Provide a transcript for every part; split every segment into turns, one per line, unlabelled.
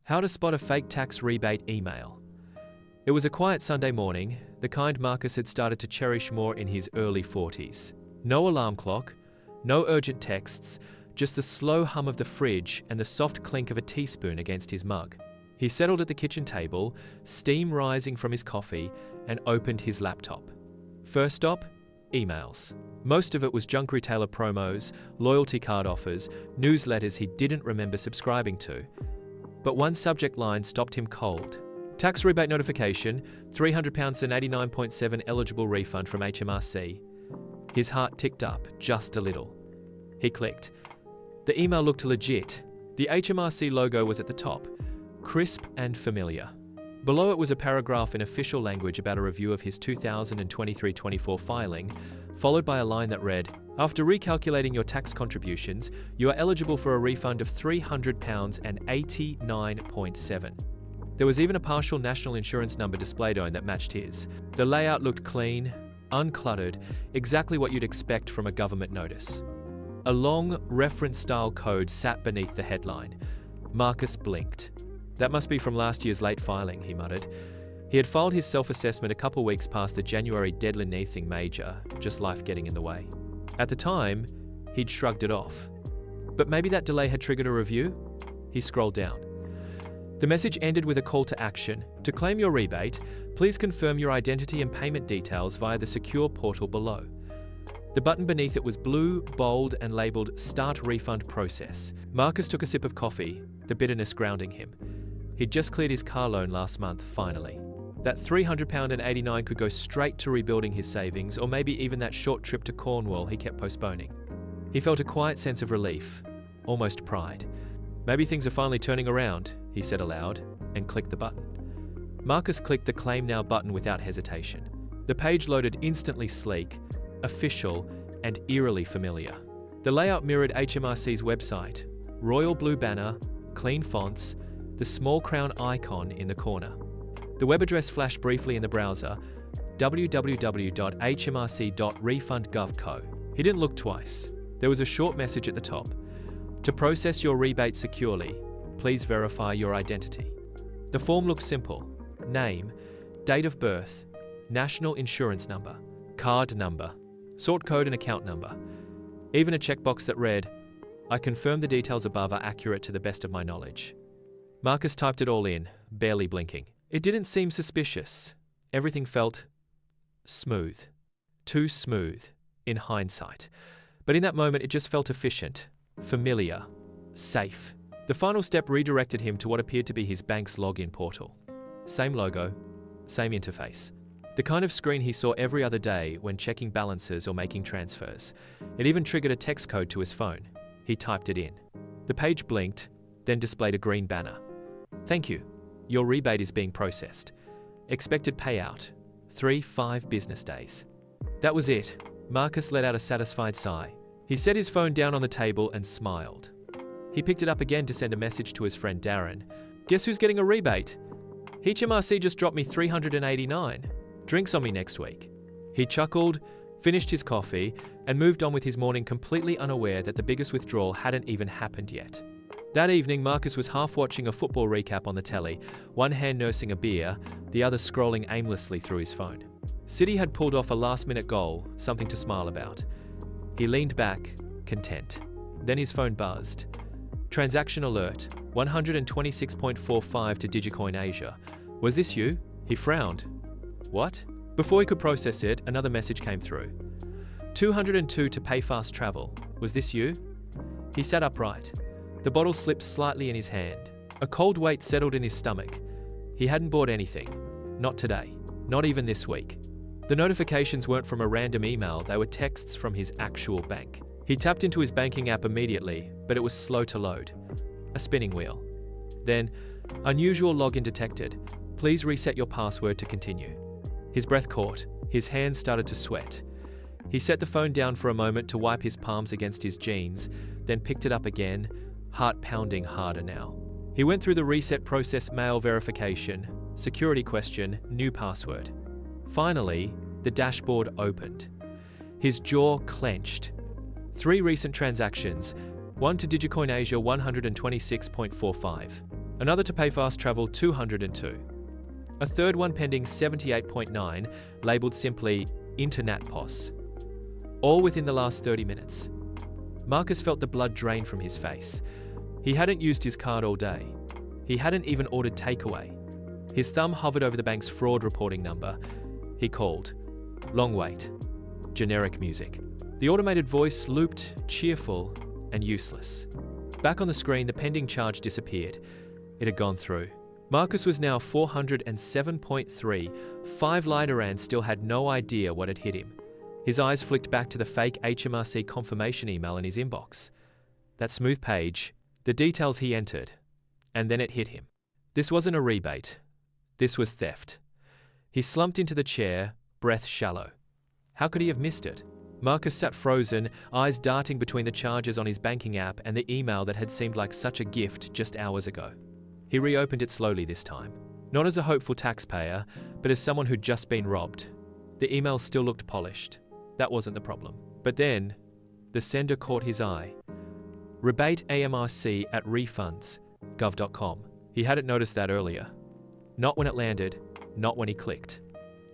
How to spot a fake tax rebate email. It was a quiet Sunday morning, the kind Marcus had started to cherish more in his early 40s. No alarm clock, no urgent texts, just the slow hum of the fridge and the soft clink of a teaspoon against his mug. He settled at the kitchen table, steam rising from his coffee, and opened his laptop. First stop, emails. Most of it was junk retailer promos, loyalty card offers, newsletters he didn't remember subscribing to. But one subject line stopped him cold. Tax rebate notification, £300 and 89.7 eligible refund from HMRC. His heart ticked up just a little. He clicked. The email looked legit. The HMRC logo was at the top, crisp and familiar. Below it was a paragraph in official language about a review of his 2023-24 filing, followed by a line that read, "After recalculating your tax contributions, you are eligible for a refund of £300 and 89.7. There was even a partial national insurance number displayed on that matched his. The layout looked clean, uncluttered, exactly what you'd expect from a government notice. A long, reference-style code sat beneath the headline. Marcus blinked. That must be from last year's late filing, he muttered. He had filed his self-assessment a couple weeks past the January deadline, nothing major, just life getting in the way. At the time, he'd shrugged it off. But maybe that delay had triggered a review? He scrolled down. The message ended with a call to action. To claim your rebate, please confirm your identity and payment details via the secure portal below. The button beneath it was blue, bold, and labeled Start Refund Process. Marcus took a sip of coffee, the bitterness grounding him. He'd just cleared his car loan last month, finally. That £300 and 89 could go straight to rebuilding his savings, or maybe even that short trip to Cornwall he kept postponing. He felt a quiet sense of relief, almost pride. Maybe things are finally turning around, he said aloud, and clicked the button. Marcus clicked the Claim Now button without hesitation. The page loaded instantly sleek, official, and eerily familiar. The layout mirrored HMRC's website, royal blue banner, clean fonts, the small crown icon in the corner. The web address flashed briefly in the browser, www.hmrc.refund.gov.co. He didn't look twice. There was a short message at the top. To process your rebate securely, please verify your identity. The form looked simple. Name, date of birth, national insurance number, card number, sort code and account number. Even a checkbox that read, I confirm the details above are accurate to the best of my knowledge. Marcus typed it all in, barely blinking. It didn't seem suspicious. Everything felt smooth. Too smooth, in hindsight. But in that moment, it just felt efficient, familiar, safe. The final step redirected him to what appeared to be his bank's login portal. Same logo, same interface. The kind of screen he saw every other day when checking balances or making transfers. It even triggered a text code to his phone. He typed it in. The page blinked, then displayed a green banner. Thank you. Your rebate is being processed. Expected payout, 3-5 business days. That was it. Marcus let out a satisfied sigh. He set his phone down on the table and smiled. He picked it up again to send a message to his friend Darren. Guess who's getting a rebate? HMRC just dropped me $389. Drinks on me next week. He chuckled, finished his coffee, and moved on with his morning completely unaware that the biggest withdrawal hadn't even happened yet. That evening, Marcus was half watching a football recap on the telly, one hand nursing a beer, the other scrolling aimlessly through his phone. City had pulled off a last-minute goal, something to smile about. He leaned back, content. Then his phone buzzed. Transaction alert, 126.45 to Digicoin Asia. Was this you? He frowned. What? Before he could process it, another message came through. 202 to Payfast Travel. Was this you? He sat upright. The bottle slipped slightly in his hand. A cold weight settled in his stomach. He hadn't bought anything. Not today. Not even this week. The notifications weren't from a random email, they were texts from his actual bank. He tapped into his banking app immediately, but it was slow to load. A spinning wheel. Then, unusual login detected. Please reset your password to continue. His breath caught. His hands started to sweat. He set the phone down for a moment to wipe his palms against his jeans, then picked it up again, heart pounding harder now. He went through the reset process, mail verification, security question, new password. Finally, the dashboard opened. His jaw clenched. 3 recent transactions, one to Digicoin Asia 126.45. Another to pay fast travel 202. A third one pending 78.9, labelled simply Internet POS. All within the last 30 minutes. Marcus felt the blood drain from his face. He hadn't used his card all day. He hadn't even ordered takeaway. His thumb hovered over the bank's fraud reporting number. He called. Long wait. Generic music. The automated voice looped, cheerful, and useless. Back on the screen, the pending charge disappeared. It had gone through. Marcus was now 407.3. 5 lighter and still had no idea what had hit him. His eyes flicked back to the fake HMRC confirmation email in his inbox. That smooth page, the details he entered. And then it hit him. This wasn't a rebate. This was theft. He slumped into the chair, breath shallow. How could he have missed it? Marcus sat frozen, eyes darting between the charges on his banking app and the email that had seemed like such a gift just hours ago. He reopened it slowly this time. Not as a hopeful taxpayer, but as someone who'd just been robbed. The email still looked polished. That wasn't the problem. But then, the sender caught his eye. Rebate AMRC at refunds.gov.com. He hadn't noticed that earlier. Not when it landed, not when he clicked.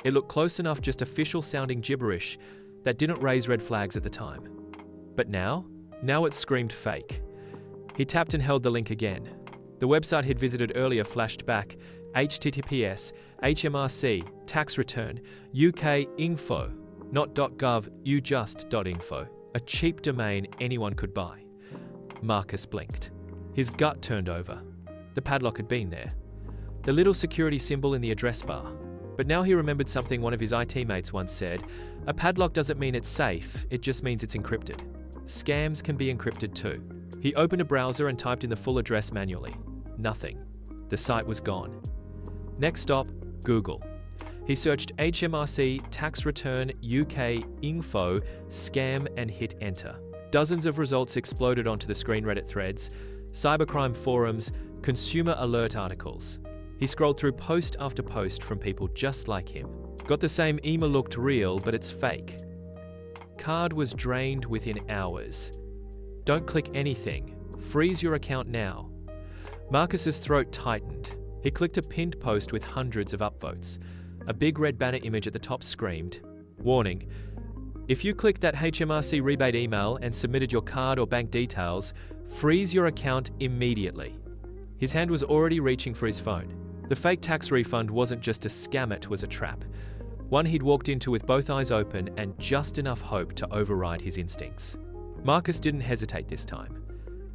It looked close enough, just official-sounding gibberish that didn't raise red flags at the time. But now it screamed fake. He tapped and held the link again. The website he'd visited earlier flashed back, https HMRC tax return UK info, not .gov, ujust.info, a cheap domain anyone could buy. Marcus blinked. His gut turned over. The padlock had been there. The little security symbol in the address bar. But now he remembered something one of his IT mates once said. A padlock doesn't mean it's safe, it just means it's encrypted. Scams can be encrypted too. He opened a browser and typed in the full address manually. Nothing. The site was gone. Next stop, Google. He searched HMRC tax return UK info scam and hit enter. Dozens of results exploded onto the screen. Reddit threads, cybercrime forums, consumer alert articles. He scrolled through post after post from people just like him. Got the same email, looked real, but it's fake. Card was drained within hours. Don't click anything. Freeze your account now. Marcus's throat tightened. He clicked a pinned post with hundreds of upvotes. A big red banner image at the top screamed, "Warning. If you clicked that HMRC rebate email and submitted your card or bank details, freeze your account immediately." His hand was already reaching for his phone. The fake tax refund wasn't just a scam, it was a trap. One he'd walked into with both eyes open and just enough hope to override his instincts. Marcus didn't hesitate this time.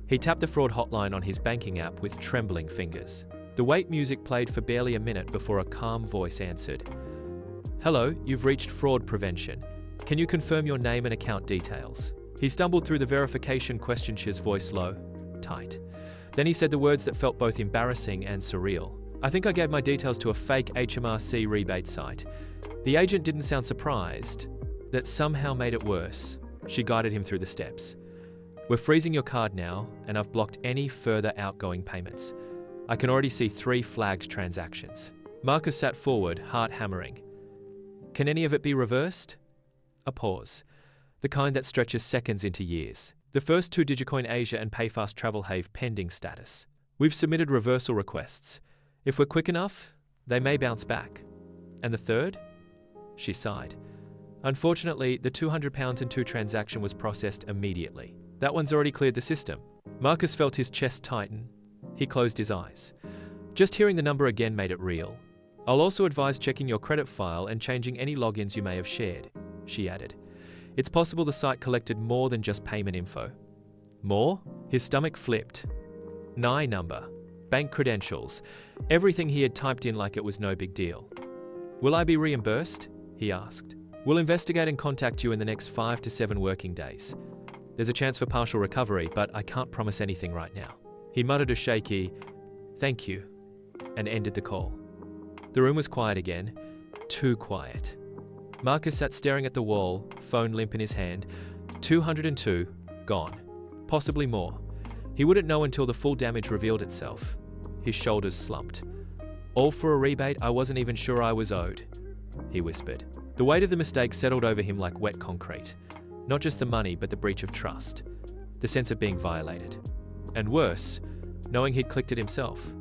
He tapped the fraud hotline on his banking app with trembling fingers. The wait music played for barely a minute before a calm voice answered. "Hello, you've reached fraud prevention. Can you confirm your name and account details?" He stumbled through the verification questions, his voice low, tight. Then he said the words that felt both embarrassing and surreal. "I think I gave my details to a fake HMRC rebate site." The agent didn't sound surprised. That somehow made it worse. She guided him through the steps. "We're freezing your card now, and I've blocked any further outgoing payments. I can already see 3 flagged transactions." Marcus sat forward, heart hammering. "Can any of it be reversed?" A pause. The kind that stretches seconds into years. The first 2, Digicoin Asia and Payfast Travel, have pending status. "We've submitted reversal requests. If we're quick enough, they may bounce back." "And the third?" She sighed. "Unfortunately, the £200 and 2 transaction was processed immediately. That one's already cleared the system." Marcus felt his chest tighten. He closed his eyes. Just hearing the number again made it real. "I'll also advise checking your credit file and changing any logins you may have shared," she added. "It's possible the site collected more than just payment info." "More?" His stomach flipped. NI number, bank credentials, everything he had typed in like it was no big deal. "Will I be reimbursed?" he asked. "We'll investigate and contact you in the next 5 to 7 working days. There's a chance for partial recovery, but I can't promise anything right now." He muttered a shaky, "Thank you," and ended the call. The room was quiet again. Too quiet. Marcus sat staring at the wall, phone limp in his hand. 202, gone. Possibly more. He wouldn't know until the full damage revealed itself. His shoulders slumped. "All for a rebate I wasn't even sure I was owed," he whispered. The weight of the mistake settled over him like wet concrete. Not just the money, but the breach of trust. The sense of being violated. And worse, knowing he'd clicked it himself.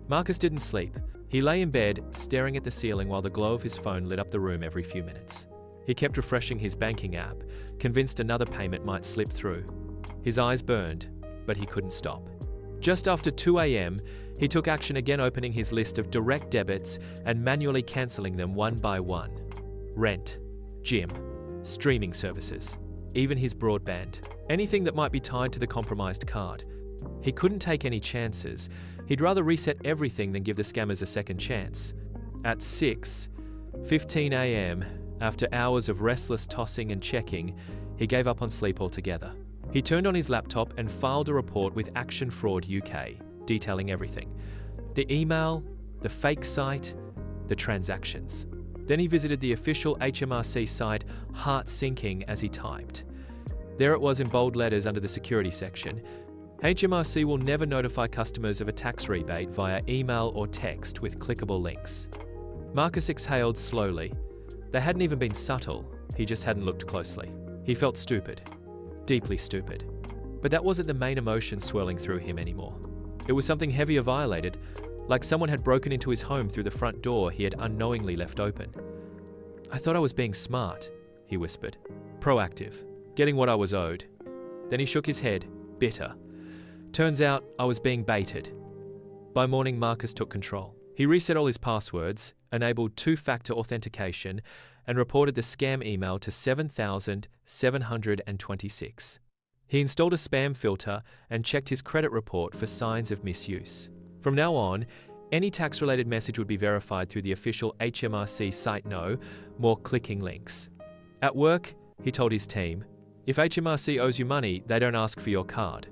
Marcus didn't sleep. He lay in bed, staring at the ceiling while the glow of his phone lit up the room every few minutes. He kept refreshing his banking app, convinced another payment might slip through. His eyes burned, but he couldn't stop. Just after 2 a.m., he took action again, opening his list of direct debits and manually cancelling them one by one. Rent, gym, streaming services, even his broadband, anything that might be tied to the compromised card. He couldn't take any chances. He'd rather reset everything than give the scammers a second chance. At 6:15 a.m., after hours of restless tossing and checking, he gave up on sleep altogether. He turned on his laptop and filed a report with Action Fraud UK, detailing everything. The email, the fake site, the transactions. Then he visited the official HMRC site, heart sinking as he typed. There it was in bold letters under the security section. HMRC will never notify customers of a tax rebate via email or text with clickable links. Marcus exhaled slowly. They hadn't even been subtle, he just hadn't looked closely. He felt stupid. Deeply stupid. But that wasn't the main emotion swirling through him anymore. It was something heavier violated, like someone had broken into his home through the front door he had unknowingly left open. "I thought I was being smart," he whispered. "Proactive. Getting what I was owed." Then he shook his head, bitter. "Turns out I was being baited." By morning, Marcus took control. He reset all his passwords, enabled two-factor authentication, and reported the scam email to 7,726. He installed a spam filter and checked his credit report for signs of misuse. From now on, any tax-related message would be verified through the official HMRC site. No more clicking links. At work, he told his team, "If HMRC owes you money, they don't ask for your card."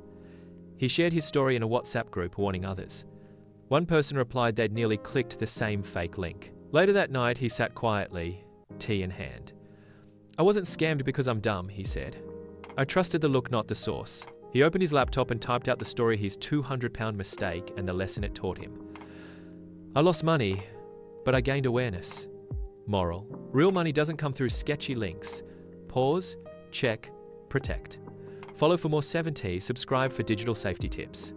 He shared his story in a WhatsApp group, warning others. One person replied they'd nearly clicked the same fake link. Later that night, he sat quietly, tea in hand. "I wasn't scammed because I'm dumb," he said. "I trusted the look, not the source." He opened his laptop and typed out the story, his £200 mistake, and the lesson it taught him. "I lost money, but I gained awareness." Moral: real money doesn't come through sketchy links. Pause, check, protect. Follow for more 7T, subscribe for digital safety tips.